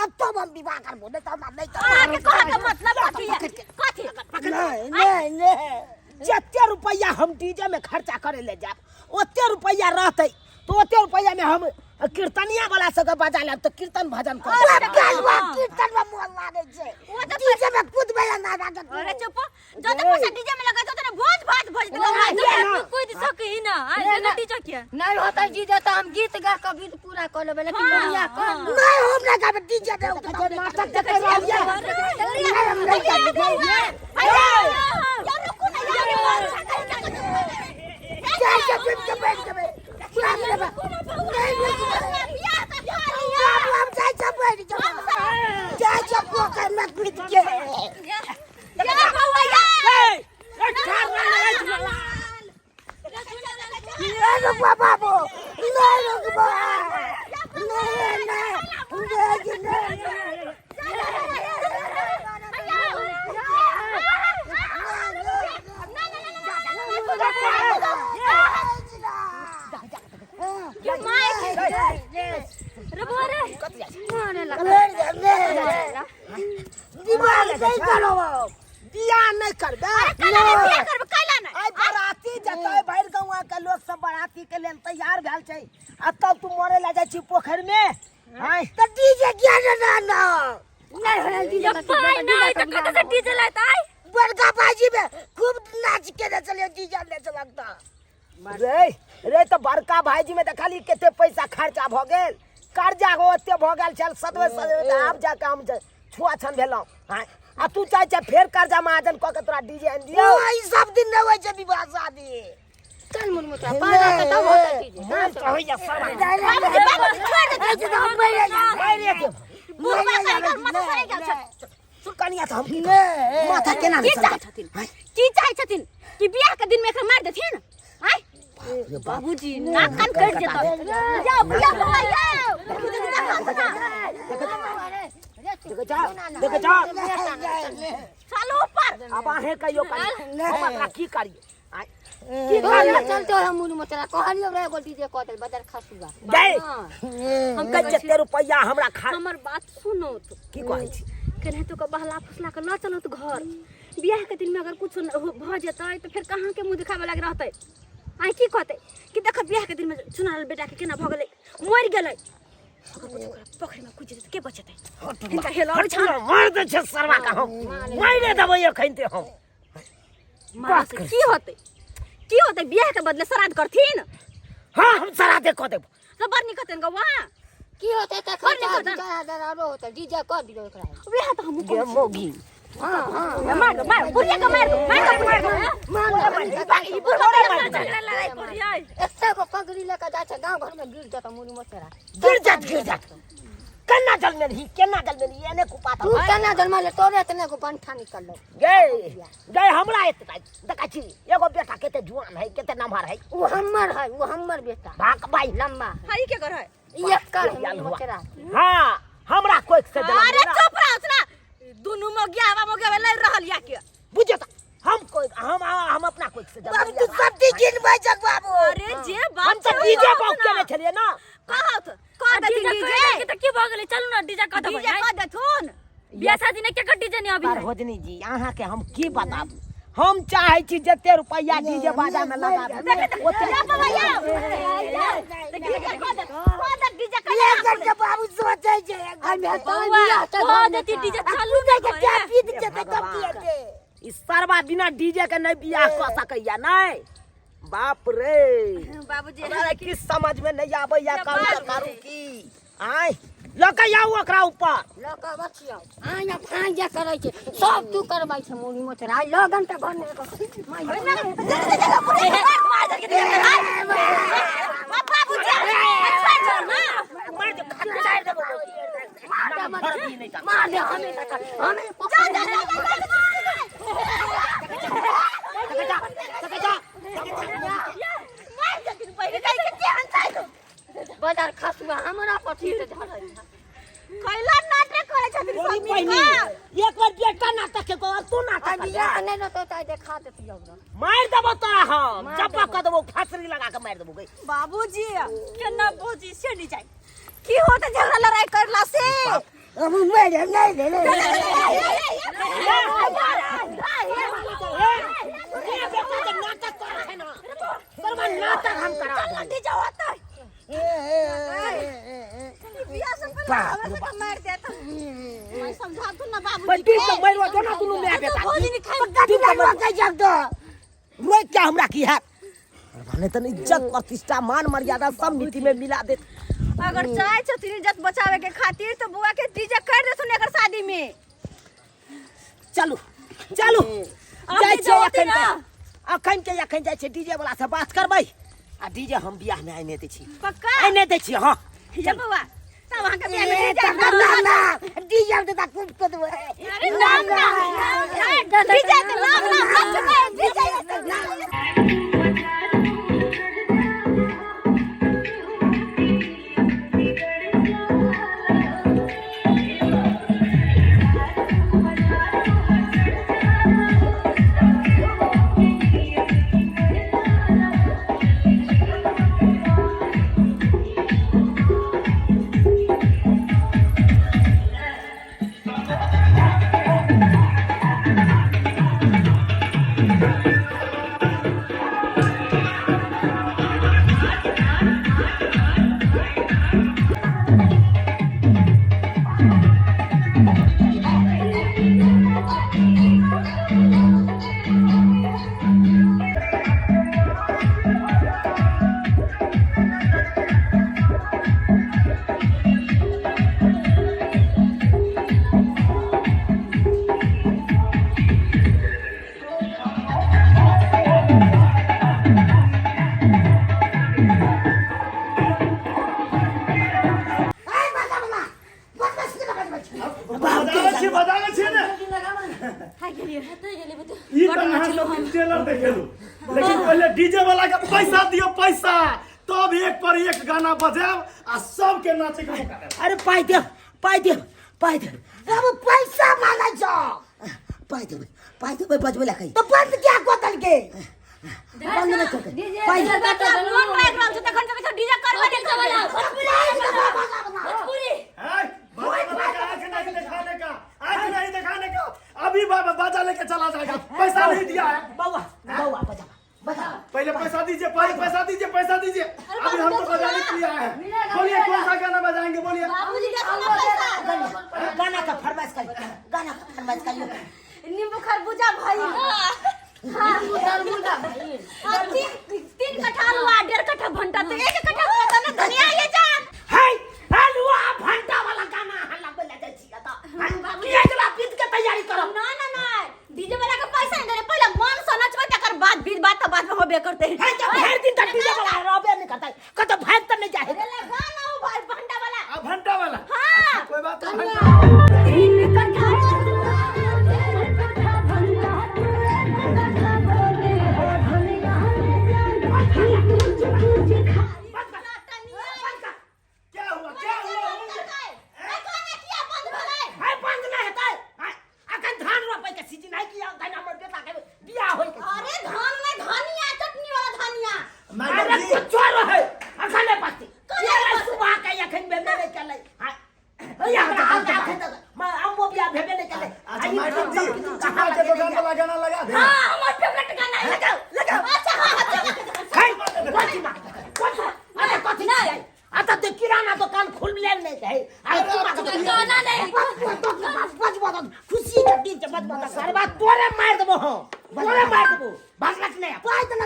अब तो हम विवाह करबो नहीं तो हम नहीं आगे कह के मतलब कथी नहीं जत्ते रुपया हम डीजे में खर्चा करे ले जाब ओते रुपया रहते तो ओते रुपया में हम कीर्तनिया वाला सब बजा ले तो कीर्तन भजन कर कीर्तन में मोल लागे छे वो तो डीजे में कूद बया ना लागे अरे चुप जो तो पैसा डीजे में लगा तो भोज भात भोज दो कूद सकी ना ना डीजे क्या नहीं होता जीजा तो हम गीत गा के गीत पूरा कर लेबे लेकिन बढ़िया कर नहीं हम ना गाबे डीजे दे नाटक देखे रहिए हम नहीं गाबे यार रुको ना यार क्या बैठ के बैठ के तैयार भेल छै आ तब तू मरे ला जाइ छी पोखर में हां त डीजे किया ना नहीं होना जीजा नहीं तो कत से डीजे लाता है बड़का बाजी में खूब नाच के न चले डीजे ले चलता रे तो बड़का भाईजी में देखली केते पैसा खर्चा भ गेल कर्जा ओते भ गेल चल सदवे आप जाके हम छुआ छन भेलौ हां आ तू चाहे छ फेर कर्जा महाजन क के तोरा डीजे आन दियो ई सब दिन न होय छै विवाह शादी चल मुन मुता पारा के तब होता डीजे हां तो होय सारा छोड़ दे हम मारे के बुढ़वा साइकिल माथा सारे गेल सुकनिया तो हम माथा केना की चाहे छथिन कि बियाह के दिन में एकर मार देथिन आय बाबूजी नाक कान कट जेता जाओ बुला बुलाओ देखो जा चलो ऊपर अब आहे कहियो हम अपना की करिए चलते हम मुन मुता कहलियो रे एगो डीजे कह दे बदर खसुआ दे हम कह जते रुपया हमरा खा हमर बात सुनो तो की कहै छी केने तो का बहला फसला के ल चलो तो घर बियाह के दिन में अगर कुछ भ जेतै तो फिर कहां के मुंह दिखावे लाग रहतै आई की कहते कि देख बियाह के दिन में सुनाल बेटा के केना भ गेलै मर गेलै पोखरी में कुछ के बचतै इनका हेलो मार दे छ सरवा का हम मारे देबै एखनते हम बात की होतै बियाह के बदले श्राद्ध करथिन हां हम श्राद्ध क देब तो बरनी कहतन गवा की होतै त खर्चा 2000 और होतै डीजे कर दियो एकरा बियाह तो हम गे मोगी हां मार बुढ़िया के मार ई बुढ़वा झगड़ा लड़ाई करियै एते को पगड़ी लेके जा छ गांव घर में गिर जाता मुनी मोचरा गिर जात केना जल में ही एने कुपाता तू केना जल में तोरे तने को पंठा निकल लो गे हमरा एते देखा छी एगो बेटा केते जुआन है केते नमहर है वो हमर बेटा भाग भाई लंबा हई के कर है एक कर मोचरा हां हमरा कोई से दला अरे चुप रह ना दोनों मोगिया ले रहल या के बुझे त हम अपना कोई से दला बाबू तू सब गिन बजक बाबू अरे जे बात हम तो डीजे बाऊ केले छलिए ना कहत डीजे त की भ गेलै चलू ना डीजे कह देबै डीजे कह देथुन बियाह शादी ने के डीजे ने अभी रोजनी जी अहाँ के हम की बताब हम चाहे छी जते रुपया डीजे बाजा में लगा दे ओते डीजे के बाबू सोचे छै कह देती डीजे चालू नहीं के क्या पीत जेते कब किएते ई सरवा बिना डीजे के नहीं बियाह क सकैया नहीं बाप रे बाबूजी हमरा की समझ में नहीं आबै या करू की आय लका आउ ओकरा ऊपर लका बचियो आया फांजा करे छै सब तू करबै छै मुनी मोचरा लगन त घर में बाबूजी मार दे खचाई देबो मार दे हमें बजार खसुआ हमरा पठी से धरल खैला नाटक करे छथिन सब मिल एक बार बेटा नाटक के को तू नाटक बिया नहीं न तो ताई देखा देती अब मार देबो तोरा हम चप्पा क देबो फासरी लगा के मार देबो गई बाबूजी केना बोजी से नहीं जाय की होत झगड़ा लड़ाई करला से अब मेरे नहीं ले ले नाटक हम करा मैं समझा तू ना बाबू बच्ची तो मरवा दो ना तू मैं बेटा तू मरवा के जग दो रोए क्या हमरा की है भने त इज्जत प्रतिष्ठा मान मर्यादा सब मिट्टी में मिला दे अगर चाहे छथिन इज्जत बचावे के खातिर तो बुआ के डीजे कर दे सुने अगर शादी में चलो चलो जाय अभी जाओ छे ना अखन जाय छे डीजे वाला से बात करबै आ डीजे हम बियाह में आने दे छी पक्का आने दे छी हां ये बुआ तब वहां के बियाह में ना डीजे में तो खूब कर दो अरे ना डीजे के नाम ना डीजे बजावे छे ने हाय गेलिए ई त अहाँ सब टेलर देखेलु लेकिन पहले डीजे वाला के पैसा दियो पैसा तब एक पर एक गाना बजाव आ सब के नाचे के मौका देब अरे पाई दे अब पैसा मांगे छो पाई दे बजबे ला कहीं तो बंद क्या कोतल के बंद न कर पाई दे लोन माइक रहल छ तखन के डीजे करबे नहीं चला भोजपुरी है आँख नहीं दिखाने का अभी बाबा बाजा लेके चला जाएगा पैसा नहीं दिया है बउआ बजा पहले पैसा दीजिए पैसा दीजिए अभी हम तो बजाने के लिए आए हैं बोलिए कौन सा गाना बजाएंगे बोलिए बाबूजी का सुना पैसा गाना का फरमाइश करियो नींबू खरबूजा भाई हां खरबूजा भाई तीन कट्ठा हुआ 1.5 कट्ठा भंटा तो 1 कट्ठा पता ना धनिया ये जान है हलवा भंटा वाला गाना हल्ला बोला दे छिया त किया जला बीत के तैयारी करो ना डीजे वाला का पैसा नहीं दे पहले मन से नचबे तकर बाद बीत बात तो बाद में होबे करते है जब हर दिन तक डीजे वाला रोबे नहीं करता कत भाग त नहीं जाए गाना वो भाई भंटा वाला अब घंटा वाला हां कोई बात नहीं तीन कट्ठा गाना लगा दे हमारा फेवरेट गाना है लगाओ अच्छा हां आता ते किराना दुकान खुल ले नहीं है गाना नहीं बज खुशी के दिन से बज सारे बात तोरे मार देबो भागलक नहीं पाई त ना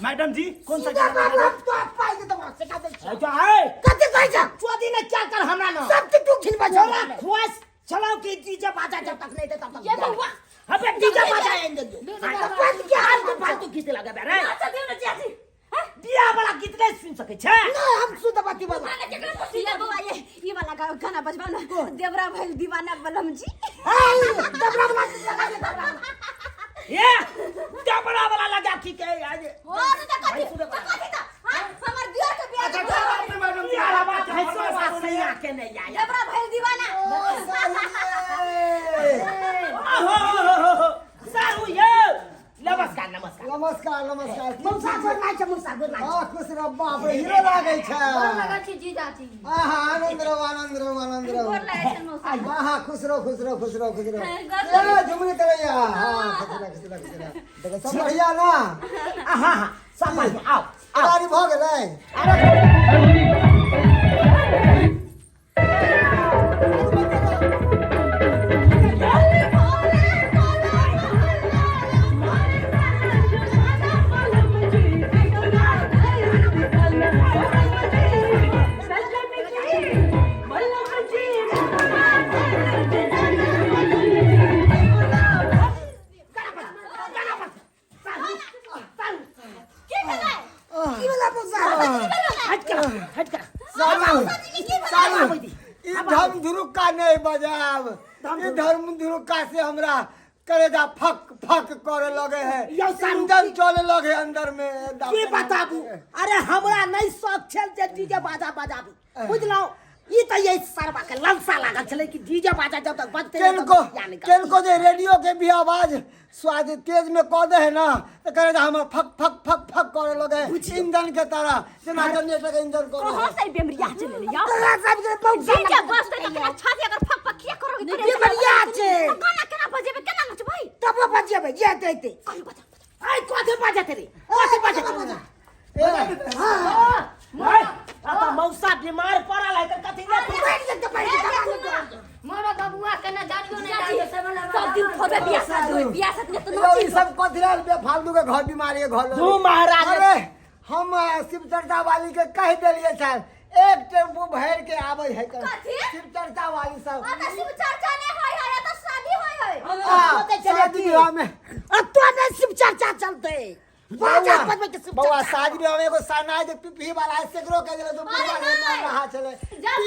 मैडम जी कौन सा गाना पाई दे तो सिखा दे कते कह जा चोदी ने क्या कर हमरा न सब तू खिलबा छोड़ा खुआस चलाओ के डीजे बाजा जब तक नहीं दे तब तक ये बउआ अबे डीजे बाजा आइन दे दो बंद क्या हाल के फालतू खींच लगा बे रे अच्छा दियो ना चाची बियाह वाला गीत नहीं सुन सके छे नहीं हम सुध बाती बाबा ये बाबा ये वाला गाना बजवा ना देवरा भइल दीवाना बलम जी डबरा वाला ये डबरा वाला लगा ठीक है आज और तो कथि था हमर दिया के बियाह अच्छा क्या बात है मैडम जी बियाह बात है सो बात सही आके नहीं आया देवरा भइल दीवाना सारू ये नमस्कार नमस्कार नमस्कार नमस्कार मुसा गोर नाच मुसा गोर नाच हां खुश रह बाप रे हीरो लागे छै लगा छी जीजाजी आहा आनंद रहो आनंद रहो आनंद रहो गोर लागे छै मौसा आहा खुश रहो खुश रहो खुश रहो खुश रहो गोर ए झुमरी करैया हां खुश रहो देखो सब बढ़िया ना हां हां सब बढ़िया आओ तैयारी भ गेलै हट कर सालू ई धर्म धुरुक्का नहीं बजाब ई धर्म धुरुक्का से हमरा करेजा फक फक करे लगे है यौ सालू इंजन चले लगे अंदर में की बताबू अरे हमरा नहीं शौक छल जे डीजे बाजा बजाबी बुझलो ई त ये सरवा के ललसा लागल छले कि डीजे बाजा जब तक बजते केनको जे रेडियो के भी आवाज स्वाद तेज में कह दे है ना तो करेजा हम फक फक फक फक करे लगे इंजन के तरह जेना जनरेटर के इंजन करे कहां से बेमरिया चले लिया सब के बहुत जीजा बस तो छाती अगर फक फक किया करोगे तो बेमरिया छे गाना केना बजेबे केना नचबै तब बजेबे जे देते कहि बजा आई कोथे बजाते रे कोथे बजाते आता मौसा बीमार पड़ल है त कथि ले बैठ मोरा बबुआ के ना जानियो नहीं जानियो सब दिन खोबे बियाह साथ में तो यो ई सब कथिला बेफालतू के घर बीमारी के घर तू महाराज अरे हम शिव चर्चा वाली के कह देलिए सर एक टेम्पू भर के आवे है कथी? शिव चर्चा वाली सब आता शिव चर्चा नहीं होय है तो शादी होय है शादी विवाह में अब तो नहीं शिव चर्चा चलते बाजा बजबे के शिव बउआ चर्चा शादी विवाह में एगो सनाज पिपही वाला सेकरो के देले तो पूरा अरे मार नहीं। रहा चले जब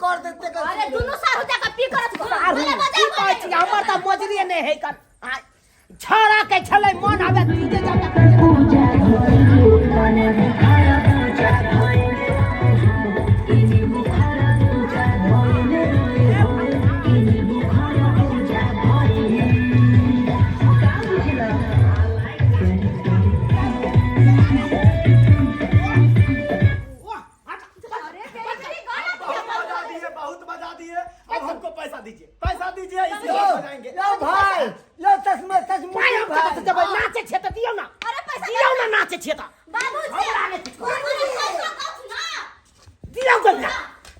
कर देते कर अरे दोनों सारू जाकर पी करत सारू की कहै छी हमर त मजरिए नहीं है कर छाड़ा के छले मन आवे डीजे जाता बहुत बजा दिए अब हमको पैसा दीजिए इसी यो बात बजाएंगे यो भाई यो तस्मे तस्मे भाई हम भाई जब नाचे छे त दियो ना अरे पैसा दियो ना नाचे छे त बाबूजी दियो को ना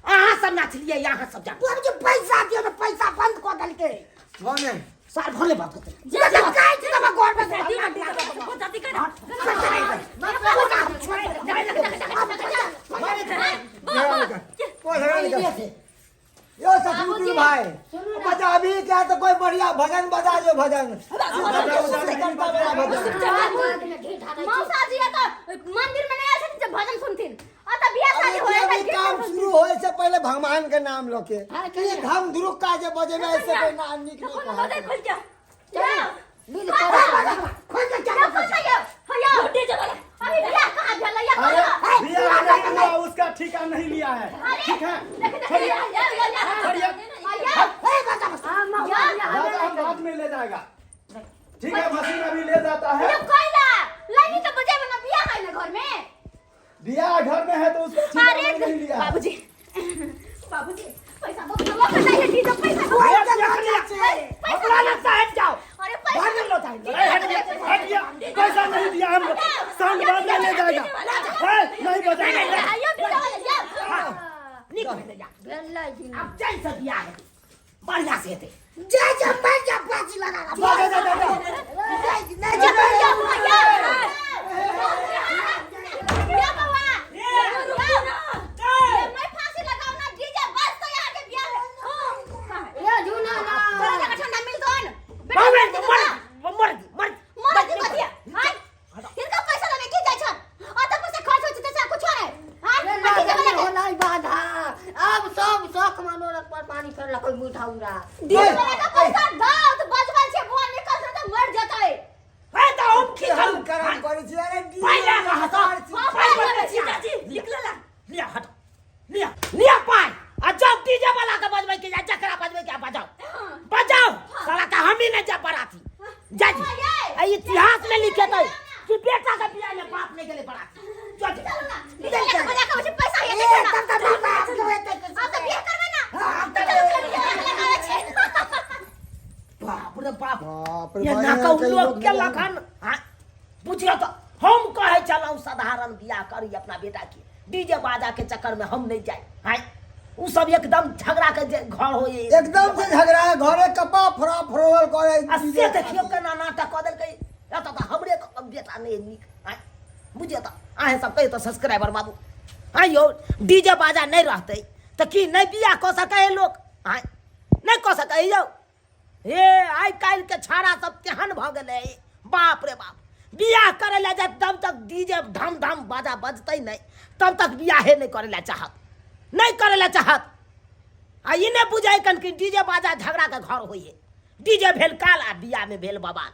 अहाँ सब नाच लिए यहाँ सब जा अब जो पैसा दियो ना पैसा बंद कर दल के भने सार भले बात करते जे काई छी तब घर में जाती कर यो सतुजी भाई बजा अभी क्या तो कोई बढ़िया भजन बजा जो भजन मौसा जी तो मंदिर में नहीं आछन जब भजन सुनथिन अत बियाह शादी होय अभी काम शुरू होए से पहले भगवान के नाम लोके ये धम धुरुक्का जे बजे में ऐसे कोई ना निक नहीं कहा बजे खुल जा नील कर खुल जा क्या खुल जा हया डीजे वाला अभी बियाह कहां भेल या अरे बिया नहीं हुआ उसका ठिका नहीं लिया है ठीक है छोड़िए दादा हम बाद में ले जाएगा ठीक है मशीन अभी ले जाता है बिया घर में है तो उसको ठिका नहीं लिया है। बाबूजी बाबूजी पैसा दो पैसा अपना लगता है जाओ अरे भाग लो टाइम हट गया पैसा नहीं दिया हम साउंड बाद में ले जाएगा नहीं बजाएगा निकल जा भेलै दिन अब जैसे बियाह है बढ़िया से थे जय जय मैं जब बाजी लगा डीजे वाला का पैसा दो तो बजबल से बुआ निकलते तो मर जतै। है तो हम की करू करम करै छी अरे पहले का हटा पाई पर सीताजी निकले ला लिया हट लिया पाई आ जब डीजे वाला का बजबै के जा जकरा बजबै के बजाओ साला का हम ही नहीं जा बराती जा जी ए इतिहास में लिखे तो कि बेटा का बियाह में बाप नहीं गेले बराती चल डीजे वाला का मुझे पैसा ये ए देना। तब तक बाप आप तो बियाह करबे ना। हां तो चलो लगावे छे। बाप रे बाप बाप रे ये बाप, ना ये कहू कई लोग लोग के लखन हां बुझियो तो हम कहे चलऊ साधारण बियाह करी अपना बेटा के डीजे बाजा के चक्कर में हम नहीं जाए हां उ सब एकदम झगड़ा के जे घर हो एकदम से झगड़ा है घरे कपा फरा फरोल करे अस्से देखियो के ना नाटक क देल के एत तो हमरे तो बेटा नहीं निक हां बुझियो तो आहे सब कहे तो सब्सक्राइबर बाबू हां यो डीजे बाजा नहीं रहते तो की नहीं बियाह क सके लोग हां नहीं क सके यो हे आई काल के छाड़ा सब केहन भ गेले बाप रे बाप बियाह करे ला जब तक डीजे धम धम बाजा बजते नहीं तब तक बियाहे नहीं करे ला चाहत नहीं करे ला चाहत आ इने बुझाई कन कि डीजे बाजा झगड़ा के घर होइए डीजे भेल काल आ बियाह में भेल बवाल